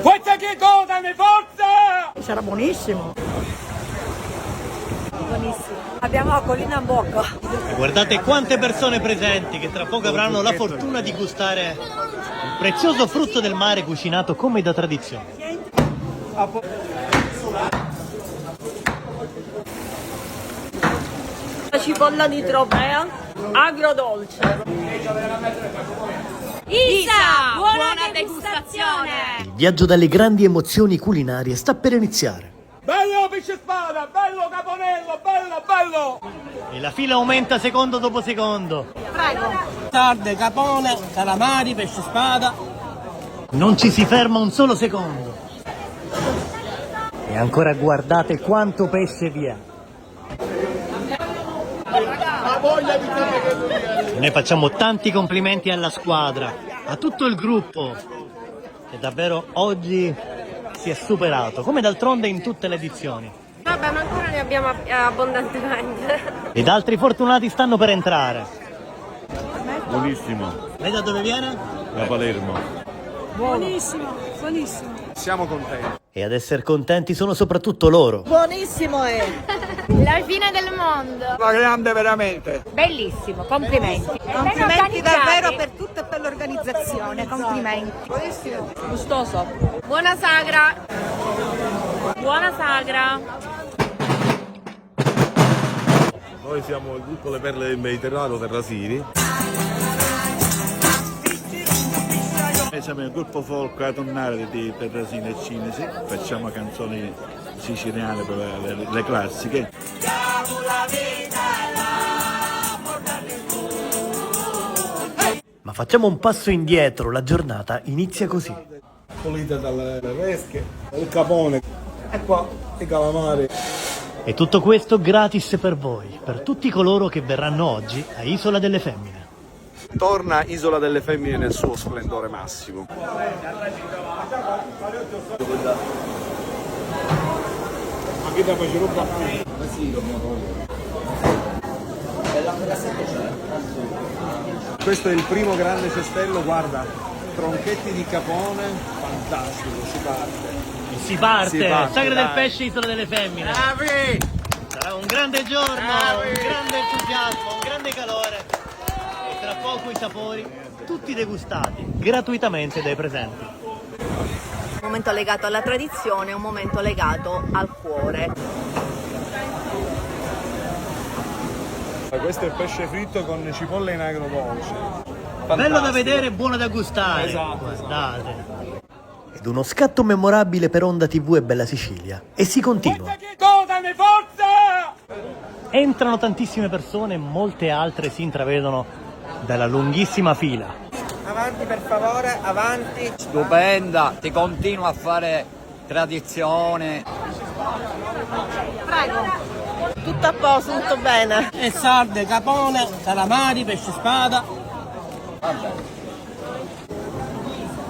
Forza che dotami, forza! Sarà buonissimo. Buonissimo. Abbiamo la collina in bocca. Guardate quante persone presenti che tra poco avranno la fortuna di gustare il prezioso frutto del mare cucinato come da tradizione. La cipolla di Tropea, agrodolce. Isa, buona degustazione! Il viaggio dalle grandi emozioni culinarie sta per iniziare. Bello pesce spada, bello caponello, bello, bello! E la fila aumenta secondo dopo secondo. Sarde, capone, calamari, pesce spada. Non ci si ferma un solo secondo. E ancora guardate quanto pesce vi è. Ne facciamo tanti complimenti alla squadra, a tutto il gruppo, che davvero oggi si è superato, come d'altronde in tutte le edizioni. Vabbè, ma ancora ne abbiamo abbondantemente. Ed altri fortunati stanno per entrare. Buonissimo, Lei da dove viene? da Palermo. Buonissimo, buonissimo. Siamo contenti. E ad essere contenti sono soprattutto loro. Buonissimo è. La fine del mondo. La grande veramente. Bellissimo, complimenti. Complimenti davvero per tutto e per l'organizzazione. Complimenti. Buonissimo. Gustoso. Buona sagra. Buona sagra. Noi siamo il gruppo Le Perle del Mediterraneo Terrasini. Noi siamo il gruppo folk a tornare di Terrasini e Cinesi, facciamo canzoni siciliane per le classiche. Ma facciamo un passo indietro, la giornata inizia così. Pulita dalle pesche, il capone, e qua i calamari. E tutto questo gratis per voi, per tutti coloro che verranno oggi a Isola delle Femmine. Torna Isola delle Femmine nel suo splendore massimo. Questo è il primo grande cestello, guarda, tronchetti di capone, fantastico, si parte. E si parte, Sagra del dai. Pesce, Isola delle Femmine. Sarà un grande giorno, un grande entusiasmo, un grande calore. E tra poco i sapori, tutti degustati gratuitamente dai presenti. Un momento legato alla tradizione, un momento legato al cuore. Questo è il pesce fritto con cipolle in agrodolce. Bello da vedere e buono da gustare. Esatto, Guardate. Ed uno scatto memorabile per Onda TV e Bella Sicilia. E si continua. Forza che dotami, forza! Entrano tantissime persone, molte altre si intravedono dalla lunghissima fila. Avanti per favore, avanti. Stupenda, ti continua a fare tradizione. Tutto a posto, tutto bene. E sarde, capone, calamari, pesce spada.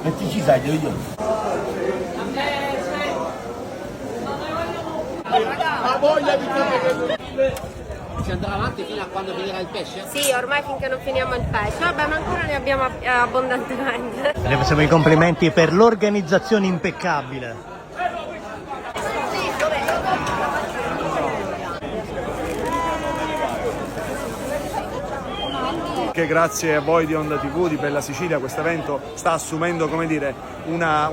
Mettici sai, io. Si andrà avanti fino a quando finirà il pesce? Sì, ormai finché non finiamo il pesce. Vabbè, ma ancora ne abbiamo abbondantemente. E le facciamo i complimenti per l'organizzazione impeccabile. Che grazie a voi di Onda TV, di Bella Sicilia, questo evento sta assumendo, come dire, una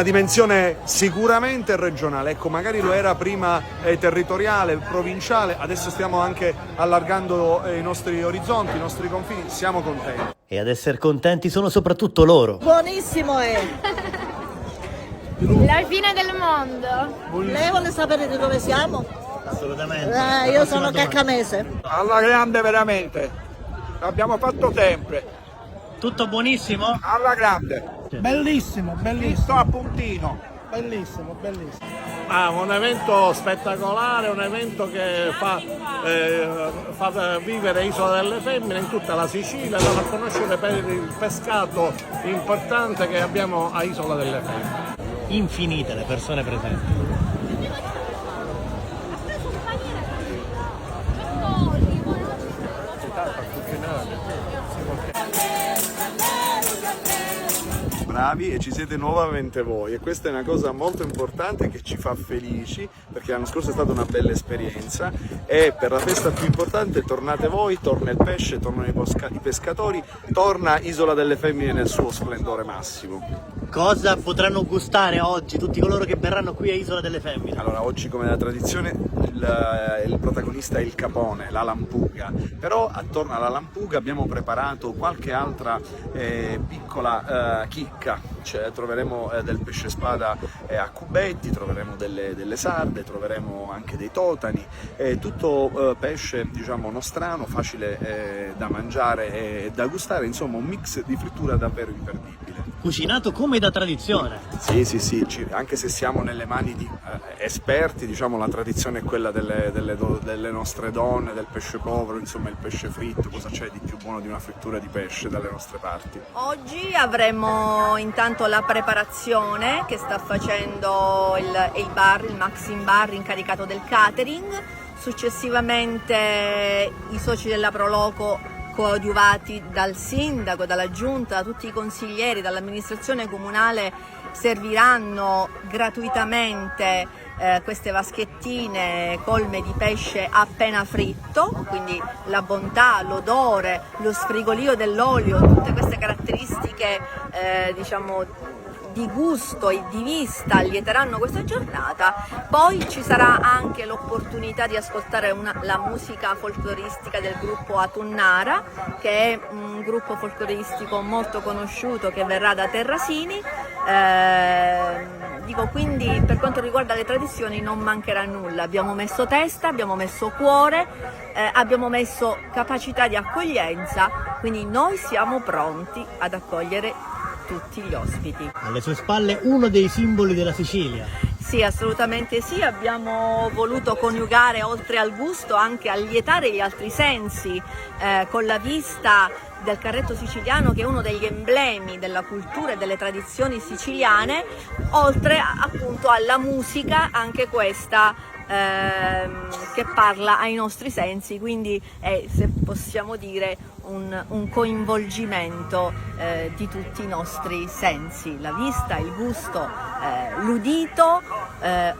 dimensione sicuramente regionale. Ecco, magari lo era prima territoriale, provinciale, adesso stiamo anche allargando i nostri orizzonti, i nostri confini, siamo contenti. E ad essere contenti sono soprattutto loro. Buonissimo è. La fine del mondo. Lei vuole sapere di dove siamo? Assolutamente. Io sono caccamese. Alla grande veramente. Abbiamo fatto sempre. Tutto buonissimo? Alla grande. Bellissimo, bellissimo. Visto a puntino. Bellissimo, bellissimo. Un evento spettacolare, un evento che fa vivere Isola delle Femmine in tutta la Sicilia, da far conoscere per il pescato importante che abbiamo a Isola delle Femmine. Infinite le persone presenti. bravi e ci siete nuovamente voi, e questa è una cosa molto importante che ci fa felici, perché l'anno scorso è stata una bella esperienza, e per la festa più importante tornate voi, torna il pesce, tornano i pescatori, torna Isola delle Femmine nel suo splendore massimo. Cosa potranno gustare oggi tutti coloro che verranno qui a Isola delle Femmine? Allora, oggi come da tradizione il protagonista è il capone, la lampuga, però attorno alla lampuga abbiamo preparato qualche altra piccola chicca, cioè troveremo del pesce spada a cubetti, troveremo delle sarde, troveremo anche dei totani, tutto pesce diciamo nostrano, facile da mangiare e da gustare, insomma un mix di frittura davvero imperdibile. Cucinato come da tradizione. Sì, anche se siamo nelle mani di esperti, diciamo la tradizione è quella delle nostre donne, del pesce povero, insomma il pesce fritto, cosa c'è di più buono di una frittura di pesce dalle nostre parti? Oggi avremo intanto la preparazione che sta facendo il Maxim Bar incaricato del catering, successivamente i soci della Proloco coadiuvati dal sindaco, dalla giunta, da tutti i consiglieri, dall'amministrazione comunale serviranno gratuitamente queste vaschettine colme di pesce appena fritto, quindi la bontà, l'odore, lo sfrigolio dell'olio, tutte queste caratteristiche diciamo di gusto e di vista lieteranno questa giornata. Poi ci sarà anche l'opportunità di ascoltare la musica folcloristica del gruppo Atunnara, che è un gruppo folcloristico molto conosciuto che verrà da Terrasini. Quindi per quanto riguarda le tradizioni non mancherà nulla, abbiamo messo testa, abbiamo messo cuore, abbiamo messo capacità di accoglienza, quindi noi siamo pronti ad accogliere tutti gli ospiti. Alle sue spalle uno dei simboli della Sicilia. Sì, assolutamente sì, abbiamo voluto coniugare oltre al gusto anche allietare gli altri sensi con la vista del carretto siciliano, che è uno degli emblemi della cultura e delle tradizioni siciliane, oltre appunto alla musica, anche questa che parla ai nostri sensi, quindi è, se possiamo dire, un coinvolgimento di tutti i nostri sensi, la vista, il gusto, l'udito,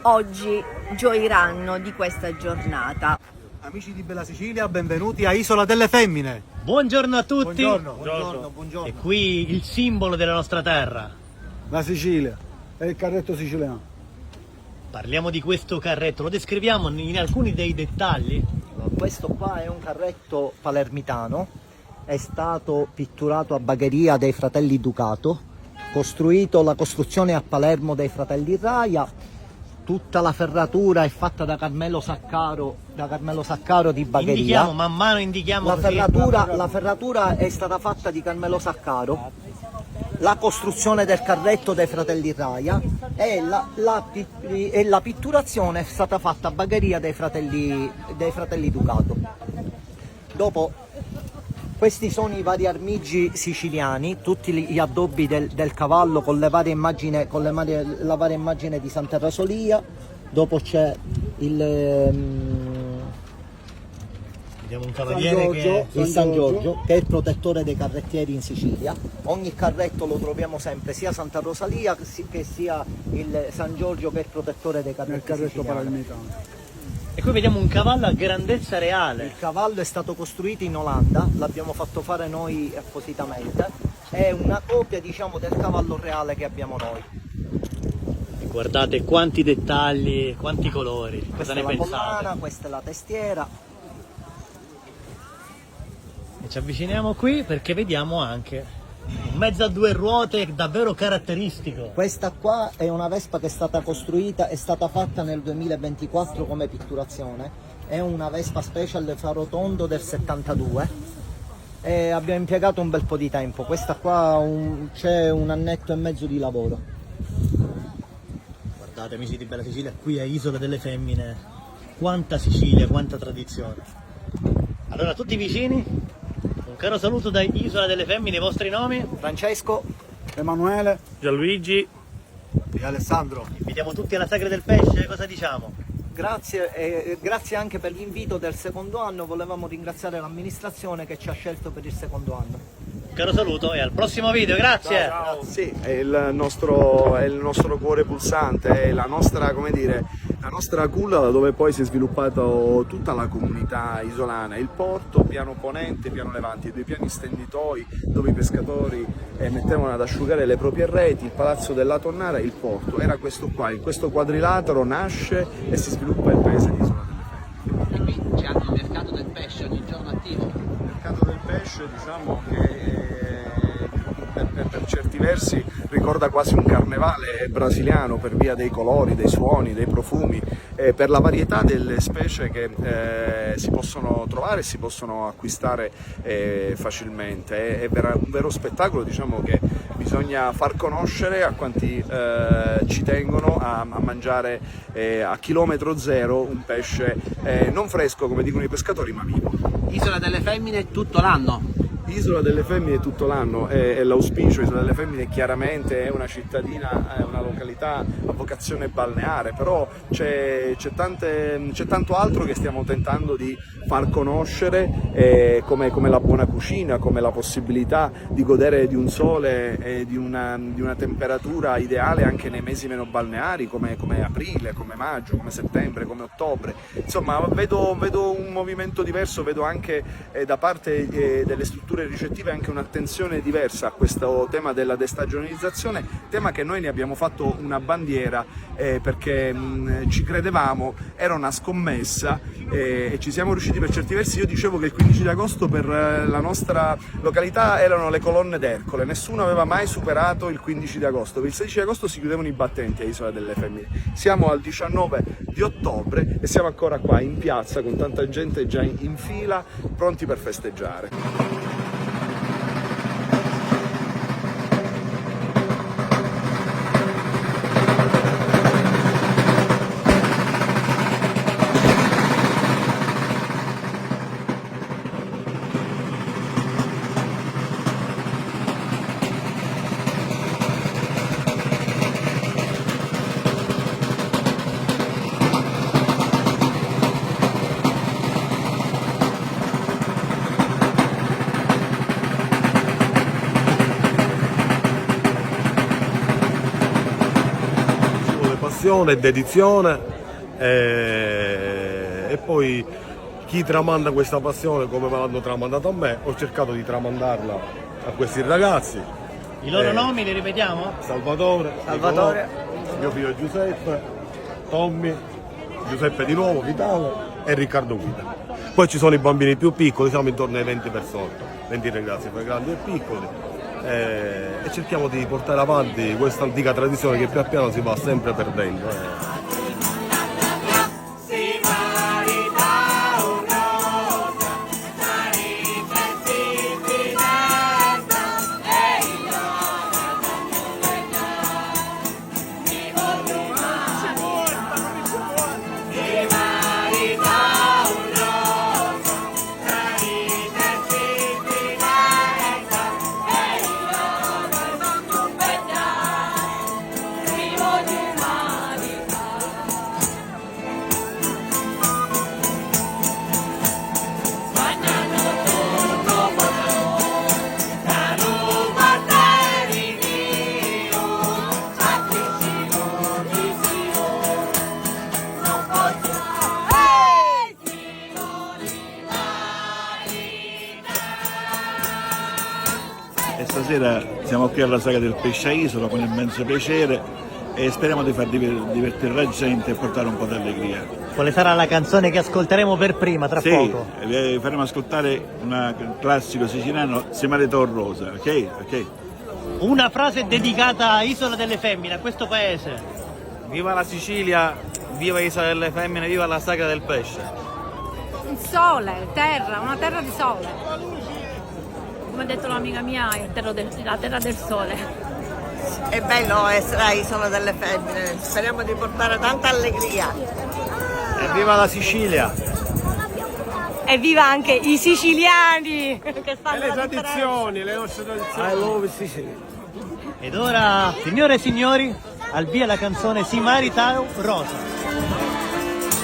oggi gioiranno di questa giornata. Amici di Bella Sicilia, benvenuti a Isola delle Femmine. Buongiorno a tutti. Buongiorno. E qui il simbolo della nostra terra. La Sicilia, è il carretto siciliano. Parliamo di questo carretto, lo descriviamo in alcuni dei dettagli? Questo qua è un carretto palermitano, è stato pitturato a Bagheria dei fratelli Ducato, la costruzione a Palermo dei fratelli Raia, tutta la ferratura è fatta da Carmelo Saccaro di Bagheria. Man mano indichiamo la ferratura è stata fatta di Carmelo Saccaro, la costruzione del carretto dei fratelli Raia e la pitturazione è stata fatta a Bagheria dei fratelli Ducato. Dopo, questi sono i vari armiggi siciliani, tutti gli addobbi del cavallo con le varie immagini, la varia immagine di Santa Rosalia. Dopo c'è un cavaliere San Giorgio, che è il protettore dei carrettieri in Sicilia. Ogni carretto lo troviamo sempre, sia Santa Rosalia che sia il San Giorgio, che è il protettore dei carrettieri siciliani. E qui vediamo un cavallo a grandezza reale. Il cavallo è stato costruito in Olanda, l'abbiamo fatto fare noi appositamente, è una copia, diciamo, del cavallo reale che abbiamo noi. E guardate quanti dettagli, quanti colori. Cosa ne pensate? Collana, questa è la testiera. E ci avviciniamo qui perché vediamo anche un mezzo a due ruote davvero caratteristico. Questa qua è una Vespa che è stata costruita, è stata fatta nel 2024 come pitturazione, è una Vespa Special faro tondo del 72 e abbiamo impiegato un bel po' di tempo. Questa qua c'è un annetto e mezzo di lavoro. Guardate, amici di Bella Sicilia, qui a Isola delle Femmine, quanta Sicilia, quanta tradizione. Allora, tutti vicini, un caro saluto da Isola delle Femmine. I vostri nomi? Francesco, Emanuele, Gianluigi E Alessandro. Invitiamo tutti alla Sagra del Pesce, cosa diciamo? grazie e grazie anche per l'invito del secondo anno. Volevamo ringraziare l'amministrazione che ci ha scelto per il secondo anno. caro saluto e al prossimo video, grazie! Sì, è il nostro cuore pulsante, è la nostra, come dire, la nostra culla da dove poi si è sviluppata tutta la comunità isolana, il porto, piano ponente, piano levante, i due piani stenditoi dove i pescatori mettevano ad asciugare le proprie reti, il palazzo della Tonnara e il porto. Era questo qua, in questo quadrilatero nasce e si sviluppa il paese di Isola delle Femmine. E qui c'è anche il mercato del pesce ogni giorno attivo. Il mercato del pesce, diciamo che per certi versi ricorda quasi un carnevale brasiliano per via dei colori, dei suoni, dei profumi, per la varietà delle specie che si possono trovare e si possono acquistare facilmente. È un vero spettacolo, diciamo, che bisogna far conoscere a quanti ci tengono a mangiare a chilometro zero un pesce non fresco come dicono i pescatori, ma vivo. Isola delle Femmine tutto l'anno. Isola delle Femmine tutto l'anno è l'auspicio. Isola delle Femmine chiaramente è una cittadina, è una località a vocazione balneare, però c'è tanto altro che stiamo tentando di far conoscere, come la buona cucina, come la possibilità di godere di un sole e di una temperatura ideale anche nei mesi meno balneari come aprile, come maggio, come settembre, come ottobre. Insomma, vedo un movimento diverso, vedo anche da parte delle strutture ricettive anche un'attenzione diversa a questo tema della destagionalizzazione, tema che noi ne abbiamo fatto una bandiera perché ci credevamo, era una scommessa e ci siamo riusciti per certi versi. Io dicevo che il 15 di agosto per la nostra località erano le colonne d'Ercole, nessuno aveva mai superato il 15 di agosto, il 16 di agosto si chiudevano i battenti a Isola delle Femmine. Siamo al 19 di ottobre e siamo ancora qua in piazza con tanta gente già in fila, pronti per festeggiare. E dedizione e poi chi tramanda questa passione come me l'hanno tramandata a me, ho cercato di tramandarla a questi ragazzi. I loro nomi li ripetiamo? Salvatore, Nicolò, mio figlio Giuseppe, Tommy, Giuseppe di nuovo, Vitale e Riccardo Guida. Poi ci sono i bambini più piccoli, siamo intorno ai 20 persone, 20 ragazzi fra grandi e piccoli. E cerchiamo di portare avanti questa antica tradizione che pian piano si va sempre perdendo. Stasera siamo qui alla Sagra del Pesce a Isola con immenso piacere e speriamo di far divertire la gente e portare un po' di allegria. Quale sarà la canzone che ascolteremo per prima tra poco? Sì, faremo ascoltare un classico siciliano, Se maritò rosa, ok? Una frase dedicata a Isola delle Femmine, a questo paese. Viva la Sicilia, viva Isola delle Femmine, viva la Sagra del Pesce. Il sole, terra, una terra di sole. Come ha detto l'amica mia, è la terra del sole. È bello essere a Isola delle Femmine, speriamo di portare tanta allegria. Evviva la Sicilia! Evviva anche i siciliani! Che stanno Le tradizioni, le nostre tradizioni. I love Sicily. Ed ora, signore e signori, al via la canzone Si maritau rosa.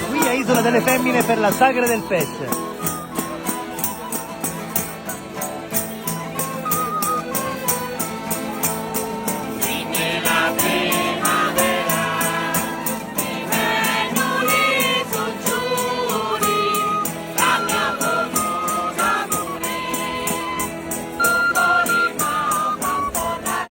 Qui a Isola delle Femmine per la Sagra del Pesce.